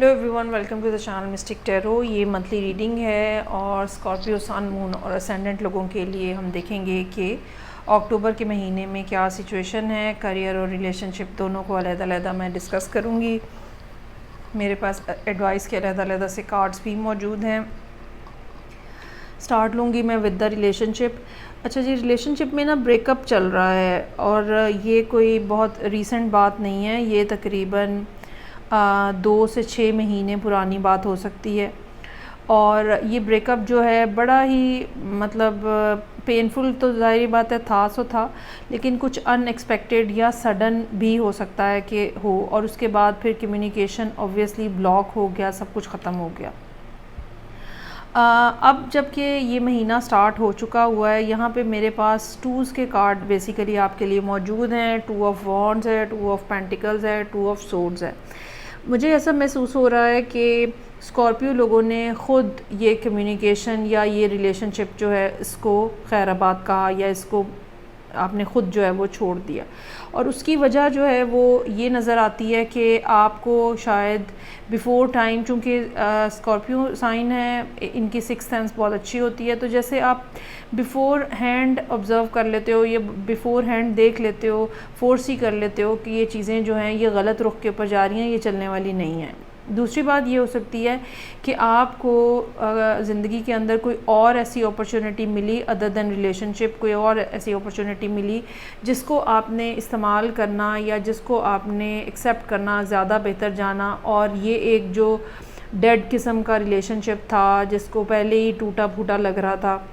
Hello everyone, welcome to the channel mystic tarot. ये monthly reading है और Scorpio sun, moon और ascendant लोगों के लिए हम देखेंगे कि अक्टूबर के महीने में क्या सिचुएशन है। करियर और रिलेशनशिप दोनों को अलग-अलग मैं डिस्कस करूँगी। मेरे पास एडवाइस के अलग-अलग से कार्ड्स भी मौजूद हैं। स्टार्ट लूँगी मैं विद द रिलेशनशिप। अच्छा जी, रिलेशनशिप में ना ब्रेकअप चल रहा है और ये कोई बहुत रीसेंट बात नहीं है। ये तकरीबन 2 से 6 महीने पुरानी बात हो सकती है। और ये ब्रेकअप जो है बड़ा ही मतलब पेनफुल तो ज़ाहिर बात है था, लेकिन कुछ अनएक्सपेक्टेड या सडन भी हो सकता है कि हो, और उसके बाद फिर कम्युनिकेशन ऑब्वियसली ब्लॉक हो गया, सब कुछ ख़त्म हो गया। अब जबकि ये महीना स्टार्ट हो चुका हुआ है, यहाँ पे मेरे पास टूज़ के कार्ड बेसिकली आपके लिए मौजूद हैं। 2 ऑफ वॉन्ड्स है, 2 ऑफ पेंटिकल्स है, 2 ऑफ सोर्ड्स है। मुझे ऐसा महसूस हो रहा है कि स्कॉर्पियो लोगों ने ख़ुद ये कम्युनिकेशन या ये रिलेशनशिप जो है इसको खैराबाद कहा, या इसको आपने ख़ुद जो है वो छोड़ दिया। और उसकी वजह जो है वो ये नज़र आती है कि आपको शायद बिफ़ोर टाइम, चूँकि स्कॉर्पियो साइन है, इनकी 6th सेंस बहुत अच्छी होती है, तो जैसे आप बिफ़ोर हैंड ऑब्ज़र्व कर लेते हो या बिफ़ोर हैंड देख लेते हो, फोर्स ही कर लेते हो कि ये चीज़ें जो हैं ये गलत रुख के ऊपर जा रही हैं, ये चलने वाली नहीं हैं। दूसरी बात ये हो सकती है कि आपको ज़िंदगी के अंदर कोई और ऐसी अपॉर्चुनिटी मिली अदर दैन रिलेशनशिप, कोई और ऐसी अपॉर्चुनिटी मिली जिसको आपने इस्तेमाल करना या जिसको आपने एक्सेप्ट करना ज़्यादा बेहतर जाना। और ये एक जो डेड किस्म का रिलेशनशिप था, जिसको पहले ही टूटा फूटा लग रहा था,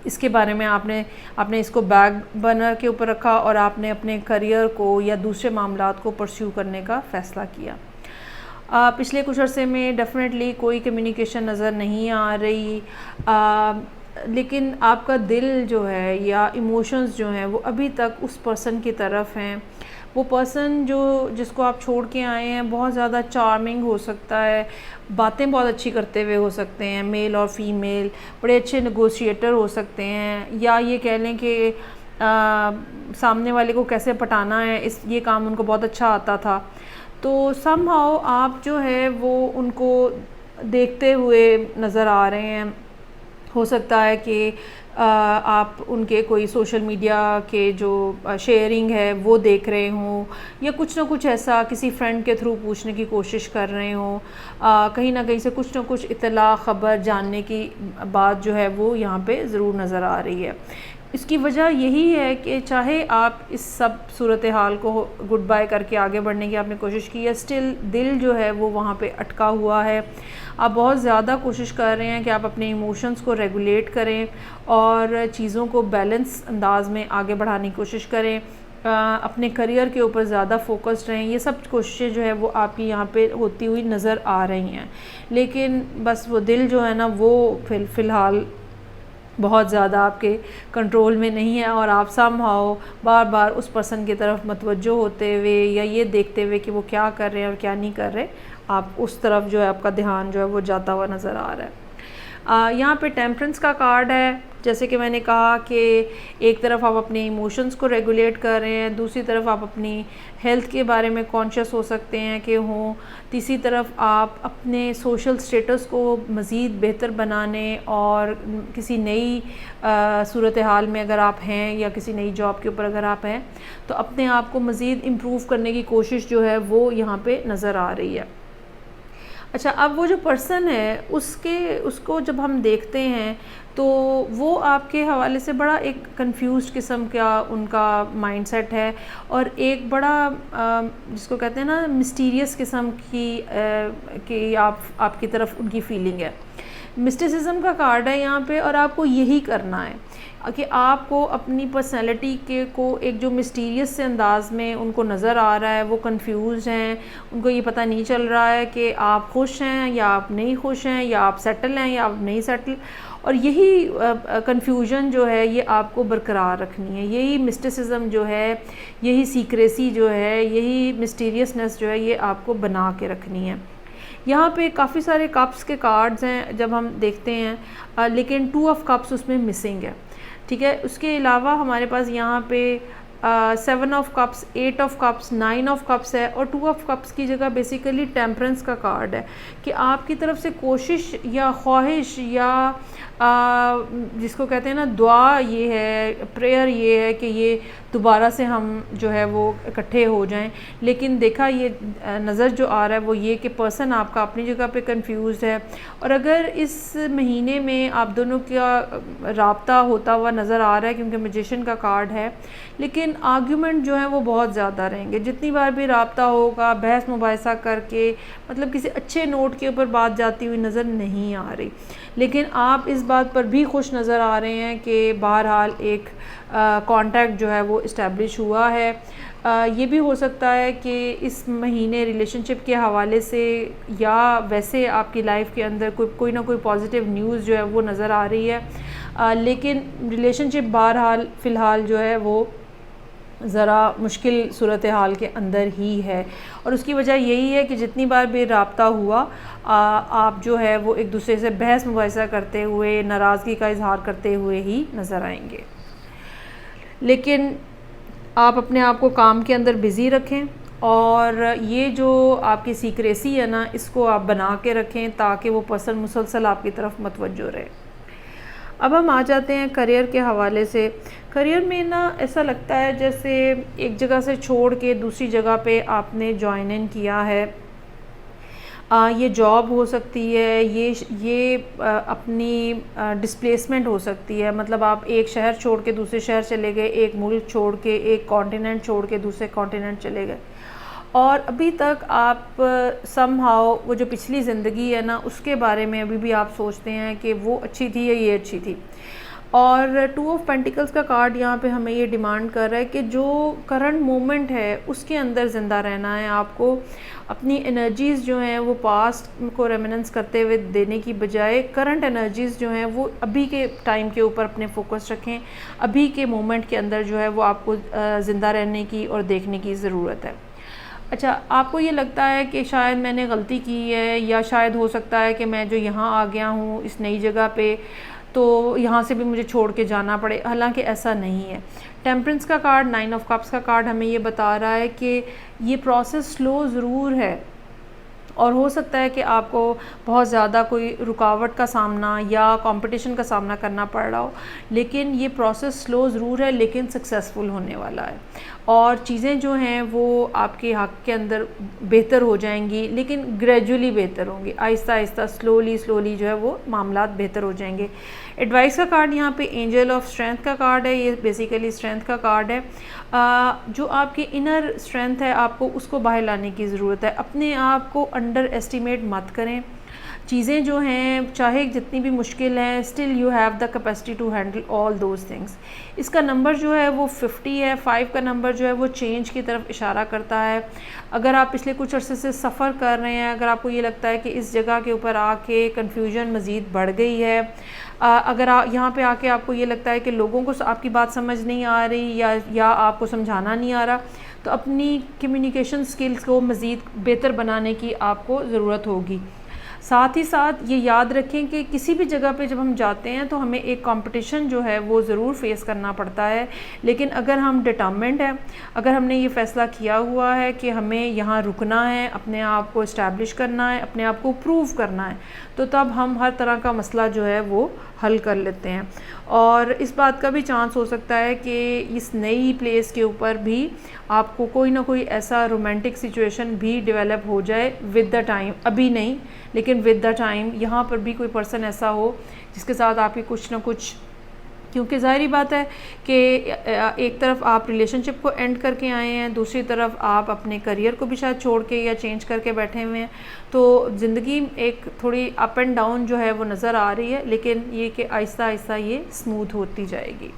इसके बारे में आपने इसको बैक बर्नर के ऊपर रखा और आपने अपने करियर को या दूसरे मामलात को परस्यू करने का फ़ैसला किया। पिछले कुछ अरसे में डेफ़िनेटली कोई कम्युनिकेशन नज़र नहीं आ रही, लेकिन आपका दिल जो है या इमोशंस जो हैं वो अभी तक उस पर्सन की तरफ हैं। वो पर्सन जिसको आप छोड़ के आए हैं बहुत ज़्यादा चार्मिंग हो सकता है, बातें बहुत अच्छी करते हुए हो सकते हैं, मेल और फीमेल, बड़े अच्छे नेगोशिएटर हो सकते हैं, या ये कह लें कि सामने वाले को कैसे पटाना है ये काम उनको बहुत अच्छा आता था। तो समहाउ आप जो है वो उनको देखते हुए नज़र आ रहे हैं। हो सकता है कि आप उनके कोई सोशल मीडिया के जो शेयरिंग है वो देख रहे हों, या कुछ ना कुछ ऐसा किसी फ्रेंड के थ्रू पूछने की कोशिश कर रहे हों। कहीं ना कहीं से कुछ ना कुछ इत्तला ख़बर जानने की बात जो है वो यहाँ पे ज़रूर नज़र आ रही है। इसकी वजह यही है कि चाहे आप इस सब सूरत हाल को गुड बाय करके आगे बढ़ने की आपने कोशिश की है, स्टिल दिल जो है वो वहाँ पे अटका हुआ है। आप बहुत ज़्यादा कोशिश कर रहे हैं कि आप अपने इमोशंस को रेगुलेट करें और चीज़ों को बैलेंस अंदाज में आगे बढ़ाने की कोशिश करें। अपने करियर के ऊपर ज़्यादा फोकस्ड रहें। ये सब कोशिशें जो है वो आपकी यहाँ पे होती हुई नज़र आ रही हैं, लेकिन बस वो दिल जो है ना वो फ़िलहाल बहुत ज़्यादा आपके कंट्रोल में नहीं है, और आप समहाउ बार बार उस पर्सन की तरफ मतवज्जो होते हुए या ये देखते हुए कि वो क्या कर रहे हैं और क्या नहीं कर रहे, आप उस तरफ जो है आपका ध्यान जो है वो जाता हुआ नज़र आ रहा है। यहाँ पे टेम्परेंस का कार्ड है। जैसे कि मैंने कहा कि एक तरफ आप अपने इमोशंस को रेगुलेट कर रहे हैं, दूसरी तरफ आप अपनी हेल्थ के बारे में कॉन्शियस हो सकते हैं कि हों, तीसरी तरफ आप अपने सोशल स्टेटस को मज़ीद बेहतर बनाने और किसी नई सूरत हाल में अगर आप हैं या किसी नई जॉब के ऊपर अगर आप हैं तो अपने आप को मज़ीद इम्प्रूव करने की कोशिश जो है वो यहाँ पे नज़र आ रही है। अच्छा, अब वो जो पर्सन है उसको जब हम देखते हैं तो वो आपके हवाले से बड़ा एक कंफ्यूज्ड किस्म का उनका माइंडसेट है, और एक बड़ा जिसको कहते हैं ना मिस्टीरियस किस्म की आपकी तरफ उनकी फीलिंग है। मिस्टिसिज्म का कार्ड है यहाँ पे, और आपको यही करना है कि आपको अपनी पर्सनैलिटी को एक जो मिस्टीरियस से अंदाज़ में उनको नज़र आ रहा है, वो कंफ्यूज हैं, उनको ये पता नहीं चल रहा है कि आप खुश हैं या आप नहीं खुश हैं, या आप सेटल हैं या आप नहीं सेटल। और यही कंफ्यूजन जो है ये आपको बरकरार रखनी है, यही मिस्टिसिज्म जो है, यही सीक्रेसी जो है, यही मिस्टीरियसनेस जो है ये आपको बना के रखनी है। यहाँ पे काफ़ी सारे कप्स के कार्ड्स हैं जब हम देखते हैं, लेकिन 2 ऑफ कप्स उसमें मिसिंग है। ठीक है, उसके अलावा हमारे पास यहाँ पे 7 of cups, 8 of cups, 9 of cups है, और 2 ऑफ कप्स की जगह बेसिकली टेम्परेंस का कार्ड है कि आपकी तरफ से कोशिश या ख्वाहिश या जिसको कहते हैं ना दुआ ये है, प्रेयर ये है कि ये दोबारा से हम जो है वो इकट्ठे हो जाएं। लेकिन देखा ये नज़र जो आ रहा है वो ये कि पर्सन आपका अपनी जगह पे कंफ्यूज है, और अगर इस महीने में आप दोनों का राब्ता होता हुआ नज़र आ रहा है क्योंकि मैजिशियन का कार्ड है, लेकिन आर्ग्यूमेंट जो है वो बहुत ज़्यादा रहेंगे। जितनी बार भी राब्ता होगा बहस मुबाहिसा करके, मतलब किसी अच्छे नोट के ऊपर बात जाती हुई नज़र नहीं आ रही। लेकिन आप इस बात पर भी खुश नज़र आ रहे हैं कि बहरहाल एक कांटेक्ट जो है वो इस्टेब्लिश हुआ है। ये भी हो सकता है कि इस महीने रिलेशनशिप के हवाले से या वैसे आपकी लाइफ के अंदर कोई ना कोई पॉजिटिव न्यूज़ जो है वो नज़र आ रही है, लेकिन रिलेशनशिप बहरहाल फ़िलहाल जो है वो ज़रा मुश्किल सूरत हाल के अंदर ही है। और उसकी वजह यही है कि जितनी बार भी राब्ता हुआ आप जो है वो एक दूसरे से बहस मुबाहिसा करते हुए, नाराज़गी का इजहार करते हुए ही नज़र आएंगे। लेकिन आप अपने आप को काम के अंदर बिज़ी रखें, और ये जो आपकी सीक्रेसी है ना इसको आप बना के रखें ताकि वो पर्सन मुसलसल आपकी तरफ मतवज्जो रहे। अब हम आ जाते हैं करियर के हवाले से। करियर में ना ऐसा लगता है जैसे एक जगह से छोड़ के दूसरी जगह पे आपने जॉइन इन किया है। ये जॉब हो सकती है, ये अपनी डिस्प्लेसमेंट हो सकती है, मतलब आप एक शहर छोड़ के दूसरे शहर चले गए, एक मुल्क छोड़ के, एक कॉन्टिनेंट छोड़ के दूसरे कॉन्टिनेंट चले गए, और अभी तक आप समहाउ वो जो पिछली ज़िंदगी है ना उसके बारे में अभी भी आप सोचते हैं कि वो अच्छी थी या ये अच्छी थी। और 2 ऑफ पेंटिकल्स का कार्ड यहाँ पे हमें ये डिमांड कर रहा है कि जो करंट मोमेंट है उसके अंदर ज़िंदा रहना है आपको। अपनी एनर्जीज़ जो हैं वो पास्ट को रेमिनेंस करते हुए देने की बजाय करंट एनर्जीज़ जो हैं वो अभी के टाइम के ऊपर अपने फोकस रखें। अभी के मोमेंट के अंदर जो है वो आपको ज़िंदा रहने की और देखने की ज़रूरत है। अच्छा, आपको ये लगता है कि शायद मैंने गलती की है, या शायद हो सकता है कि मैं जो यहाँ आ गया हूँ इस नई जगह पे तो यहाँ से भी मुझे छोड़ के जाना पड़े, हालांकि ऐसा नहीं है। टेम्परेंस का कार्ड, 9 ऑफ कप्स का कार्ड हमें ये बता रहा है कि ये प्रोसेस स्लो ज़रूर है, और हो सकता है कि आपको बहुत ज़्यादा कोई रुकावट का सामना या कंपटीशन का सामना करना पड़ रहा हो, लेकिन ये प्रोसेस स्लो ज़रूर है लेकिन सक्सेसफुल होने वाला है, और चीज़ें जो हैं वो आपके हक़ के अंदर बेहतर हो जाएंगी, लेकिन ग्रेजुअली बेहतर होंगी, आहिस्ता आहिस्ता स्लोली जो है वो मामलात बेहतर हो जाएंगे। एडवाइस का कार्ड यहाँ पे एंजल ऑफ स्ट्रेंथ का कार्ड है, ये बेसिकली स्ट्रेंथ का कार्ड है। जो आपकी इनर स्ट्रेंथ है आपको उसको बाहर लाने की ज़रूरत है। अपने आप को अंडर एस्टिमेट मत करें। चीज़ें जो हैं चाहे जितनी भी मुश्किल हैं, still you have the capacity to handle all those things. इसका नंबर जो है वो 50 है। 5 का नंबर जो है वो चेंज की तरफ इशारा करता है। अगर आप पिछले कुछ अरसे से सफ़र कर रहे हैं, अगर आपको ये लगता है कि इस जगह के ऊपर आके कन्फ्यूजन मज़ीद बढ़ गई है, अगर यहाँ पे आके आपको ये लगता है कि लोगों को आपकी बात समझ नहीं आ रही या आपको समझाना नहीं आ रहा, तो अपनी कम्युनिकेशन स्किल्स को मज़ीद बेहतर बनाने की आपको ज़रूरत होगी। साथ ही साथ ये याद रखें कि किसी भी जगह पे जब हम जाते हैं तो हमें एक कंपटीशन जो है वो ज़रूर फेस करना पड़ता है, लेकिन अगर हम डिटर्मिन्ड हैं, अगर हमने ये फ़ैसला किया हुआ है कि हमें यहाँ रुकना है, अपने आप को इस्टेब्लिश करना है, अपने आप को प्रूव करना है, तो तब हम हर तरह का मसला जो है वो हल कर लेते हैं। और इस बात का भी चांस हो सकता है कि इस नई प्लेस के ऊपर भी आपको कोई ना कोई ऐसा रोमांटिक सिचुएशन भी डेवलप हो जाए विद द टाइम, अभी नहीं लेकिन विद द टाइम यहाँ पर भी कोई पर्सन ऐसा हो जिसके साथ आपकी कुछ ना कुछ, क्योंकि ज़ाहिरी बात है कि एक तरफ आप रिलेशनशिप को एंड करके आए हैं, दूसरी तरफ आप अपने करियर को भी शायद छोड़ के या चेंज करके बैठे हुए हैं, तो ज़िंदगी एक थोड़ी अप एंड डाउन जो है वो नज़र आ रही है, लेकिन ये कि आहिस्ता आहिस्ता ये स्मूथ होती जाएगी।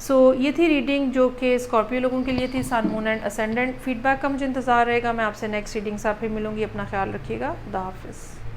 सो ये थी रीडिंग जो कि स्कॉर्पियो लोगों के लिए थी, सन, मून एंड असेंडेंट। फीडबैक का मुझे इंतज़ार रहेगा। मैं आपसे नेक्स्ट रीडिंग से फिर मिलूँगी। अपना ख्याल रखिएगा। खुदा हाफिज़।